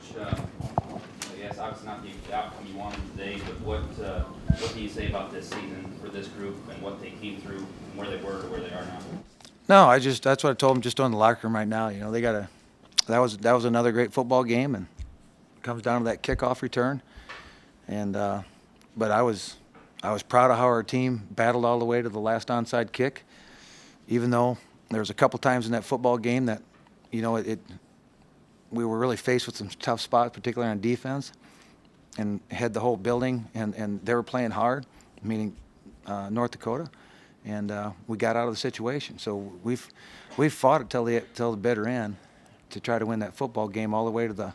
Coach, yes, obviously not the outcome you wanted today, but what can you say about this season for this group and what they came through and where they were to where they are now? No, that's what I told them just on the locker room right now. They got that was another great football game, and it comes down to that kickoff return. And but I was proud of how our team battled all the way to the last onside kick, even though there was a couple times in that football game that, we were really faced with some tough spots, particularly on defense, and had the whole building, and they were playing hard, meaning North Dakota, and we got out of the situation. So we've fought it till the bitter end to try to win that football game all the way to the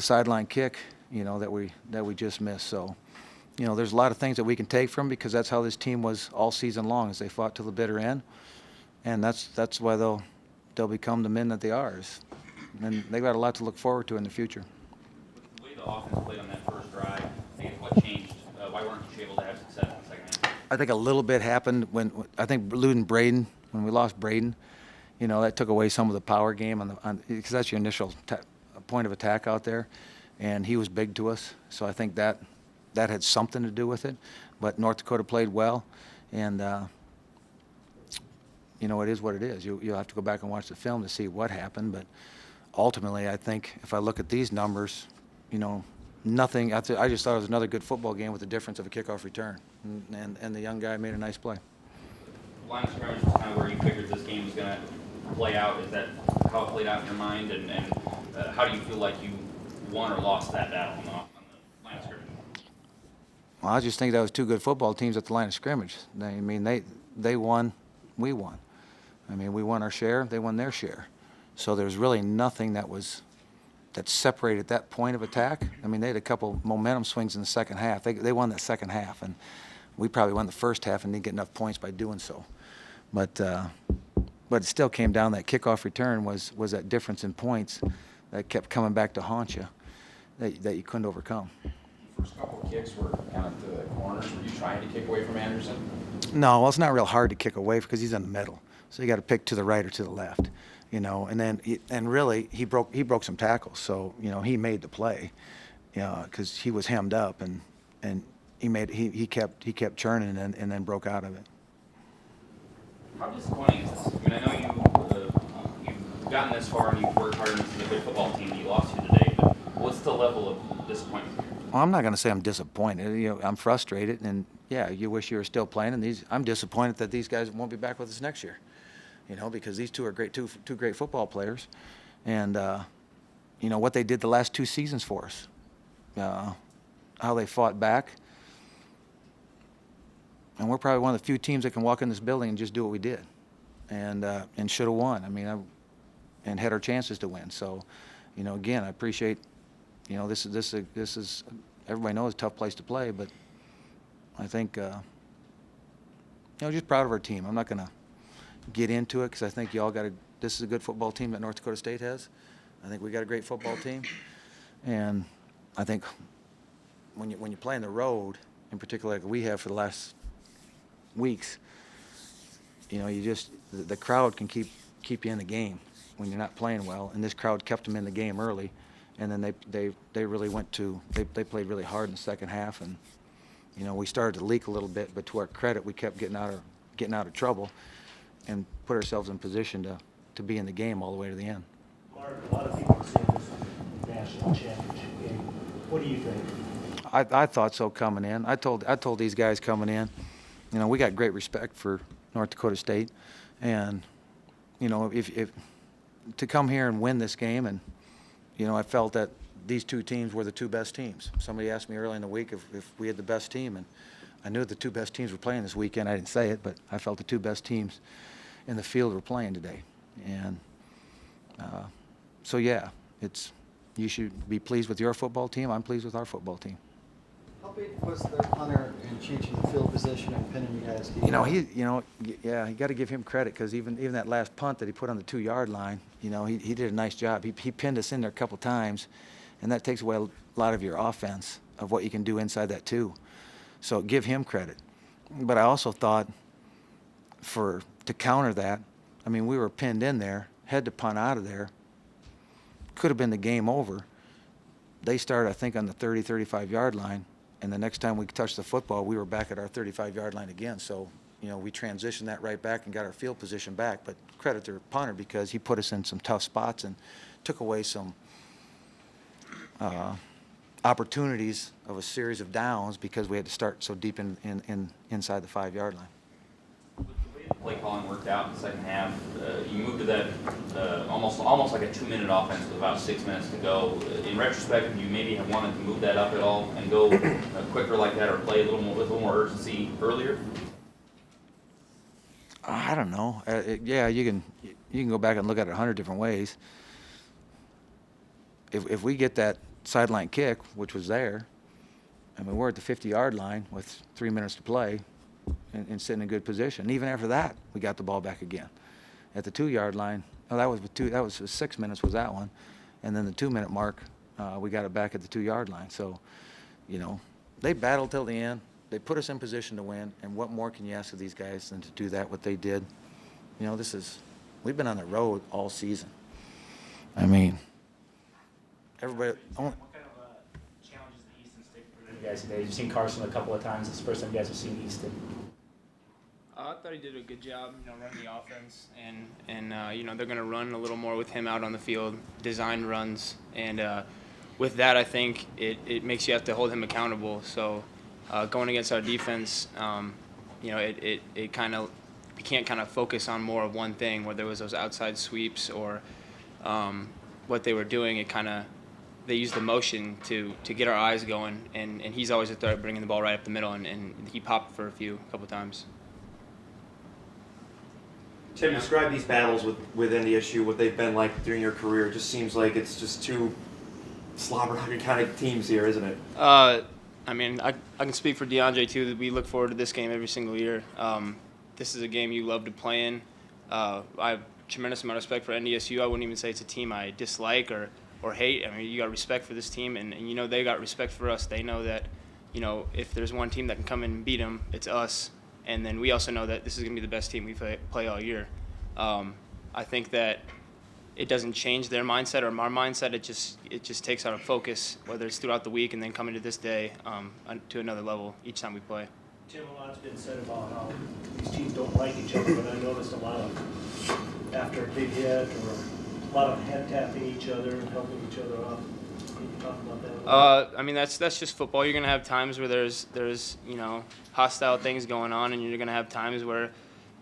sideline kick, that we just missed. So, there's a lot of things that we can take from, because that's how this team was all season long, as they fought till the bitter end, and that's why they'll become the men that they are. And they've got a lot to look forward to in the future. With the way the offense played on that first drive, I guess what changed? Why weren't you able to have success in the second half? I think a little bit happened when I think losing Braden, when we lost Braden, that took away some of the power game because that's your initial point of attack out there, and he was big to us. So I think that had something to do with it. But North Dakota played well, and it is what it is. You'll have to go back and watch the film to see what happened. But ultimately, I think if I look at these numbers, nothing. I just thought it was another good football game with the difference of a kickoff return, and the young guy made a nice play. Line of scrimmage was kind of where you figured this game was going to play out. Is that how it played out in your mind? And how do you feel like you won or lost that battle on the line of scrimmage? Well, I just think that was two good football teams at the line of scrimmage. They won, we won. We won our share, they won their share. So there's really nothing that separated that point of attack. They had a couple momentum swings in the second half. They won that second half, and we probably won the first half and didn't get enough points by doing so. But it still came down. That kickoff return was that difference in points that kept coming back to haunt you, that you couldn't overcome. First couple of kicks were kind of to the corners. Were you trying to kick away from Anderson? No, well, it's not real hard to kick away because he's in the middle. So you got to pick to the right or to the left, And then really he broke some tackles. So he made the play, because he was hemmed up, and he kept churning and then broke out of it. How disappointing is this? I know you've gotten this far and you've worked hard, and this is a good football team that you lost to today. But what's the level of disappointment here? Well, I'm not going to say I'm disappointed. I'm frustrated, and you wish you were still playing. And I'm disappointed that these guys won't be back with us next year. Because these two are two great football players, and what they did the last two seasons for us, how they fought back, and we're probably one of the few teams that can walk in this building and just do what we did, and should have won. And had our chances to win. So, again, I appreciate. This is everybody knows it's a tough place to play, but I think just proud of our team. I'm not going to get into it because I think this is a good football team that North Dakota State has. I think we got a great football team, and I think when you play on the road, in particular like we have for the last weeks, the crowd can keep you in the game when you're not playing well, and this crowd kept them in the game early, and then they really they played really hard in the second half, and we started to leak a little bit, but to our credit, we kept getting out of trouble and put ourselves in position to be in the game all the way to the end. Mark, a lot of people are saying this is a national championship game. What do you think? I thought so coming in. I told these guys coming in, we got great respect for North Dakota State, and if to come here and win this game, and I felt that these two teams were the two best teams. Somebody asked me early in the week if we had the best team, and I knew the two best teams were playing this weekend. I didn't say it, but I felt the two best teams in the field were playing today. And so, you should be pleased with your football team. I'm pleased with our football team. How big was the punter in changing the field position and pinning you guys? You got to give him credit, because even that last punt that he put on the 2-yard line, he did a nice job. He pinned us in there a couple times, and that takes away a lot of your offense of what you can do inside that too. So give him credit. But I also thought to counter that, we were pinned in there, had to punt out of there. Could have been the game over, they started, I think, on the 30, 35-yard line, and the next time we touched the football, we were back at our 35-yard line again. So, we transitioned that right back and got our field position back. But credit to the punter because he put us in some tough spots and took away some opportunities of a series of downs because we had to start so deep inside the 5-yard line. With the way the play calling worked out in the second half, you moved to that almost like a 2-minute offense with about 6 minutes to go. In retrospect, would you maybe have wanted to move that up at all and go quicker like that, or play a little more with a little more urgency earlier? I don't know. Yeah, you can go back and look at it 100 different ways. If we get that sideline kick, which was there, I mean, we're at the 50-yard line with 3 minutes to play and sitting in good position. Even after that, we got the ball back again. At the 2-yard line, that was 6 minutes was that one. And then the 2-minute mark, we got it back at the 2-yard line. So, they battled till the end. They put us in position to win, and what more can you ask of these guys than to do that, what they did? We've been on the road all season. I mean, everybody. What kind of challenges the Easton stick for you guys today? You've seen Carson a couple of times. It's the first time you guys have seen Easton. I thought he did a good job, running the offense, and they're going to run a little more with him out on the field, design runs, and with that, I think it makes you have to hold him accountable. So going against our defense, it kind of you can't kind of focus on more of one thing, whether it was those outside sweeps or what they were doing. They used the motion to get our eyes going, and he's always a threat bringing the ball right up the middle, and he popped for a couple times. Tim, describe these battles with NDSU, what they've been like during your career. It just seems like it's just two slobber-knocker kind of teams here, isn't it? I can speak for DeAndre, too, that we look forward to this game every single year. This is a game you love to play in. I have tremendous amount of respect for NDSU. I wouldn't even say it's a team I dislike or hate. I mean, you got respect for this team, and they got respect for us. They know that, if there's one team that can come in and beat them, it's us. And then we also know that this is going to be the best team we play all year. I think that it doesn't change their mindset or our mindset. It just takes our focus, whether it's throughout the week and then coming to this day, to another level each time we play. Tim, a lot's been said about how these teams don't like each other, but I noticed a lot of, after a big hit, or a lot of head tapping each other and helping each other up. Can you talk about that? That's just football. You're gonna have times where there's hostile things going on, and you're gonna have times where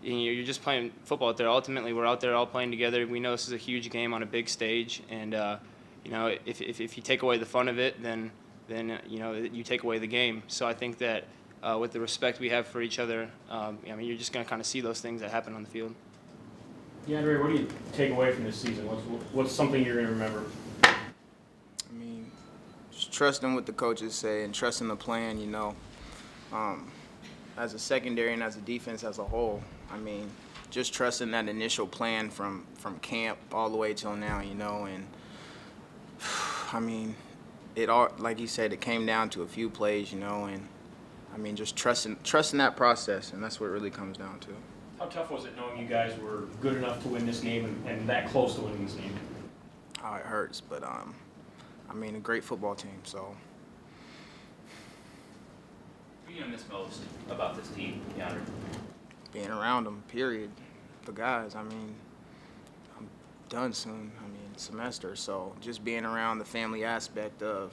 you're just playing football out there. Ultimately, we're out there all playing together. We know this is a huge game on a big stage, and if you take away the fun of it, then you take away the game. So I think that with the respect we have for each other, you're just gonna kind of see those things that happen on the field. Yeah, Andre, what do you take away from this season? What's something you're gonna remember? Just trusting what the coaches say and trusting the plan, as a secondary and as a defense as a whole. Just trusting that initial plan from camp all the way till now, and it all, like you said, it came down to a few plays, and just trusting that process, and that's what it really comes down to. How tough was it knowing you guys were good enough to win this game and that close to winning this game? Oh, it hurts, but a great football team, so. What do you miss most about this team, DeAndre? Being around them, period. The guys, I'm done soon, semester, so just being around the family aspect of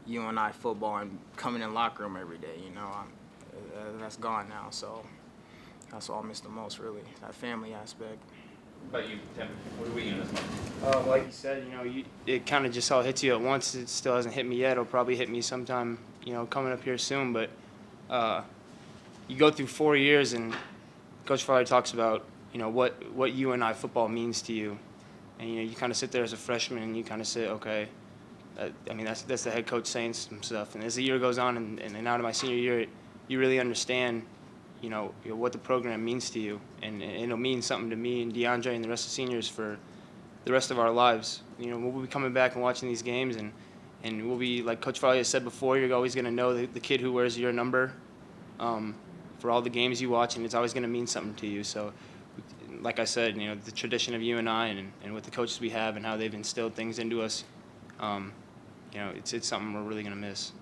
UNI football and coming in locker room every day, that's gone now, so that's all I miss the most, really, that family aspect. What about you, Tim? What are you miss most? Like you said, it kind of just all hits you at once. It still hasn't hit me yet. It'll probably hit me sometime, coming up here soon. But you go through 4 years, and Coach Farley talks about, what UNI football means to you. And, you kind of sit there as a freshman, and you kind of say, okay, that's the head coach saying some stuff. And as the year goes on, and out of my senior year, you really understand, what the program means to you, and it'll mean something to me and DeAndre and the rest of the seniors for the rest of our lives. We'll be coming back and watching these games, and we'll be, like Coach Farley has said before, you're always going to know the kid who wears your number for all the games you watch, and it's always going to mean something to you. So, like I said, the tradition of UNI and with the coaches we have and how they've instilled things into us, you know, it's something we're really gonna miss.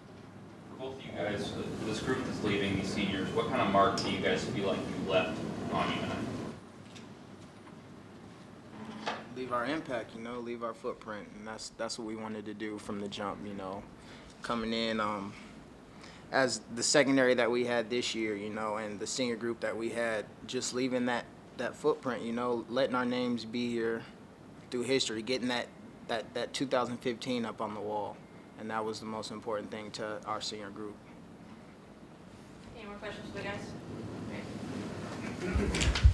For both of you guys, for this group that's leaving, these seniors, what kind of mark do you guys feel like you left on UNI? Leave our impact, you know, leave our footprint, and that's what we wanted to do from the jump, you know. Coming in as the secondary that we had this year, you know, and the senior group that we had, just leaving that footprint, you know, letting our names be here through history, getting that 2015 up on the wall, and that was the most important thing to our senior group. Any more questions for the guys? Okay.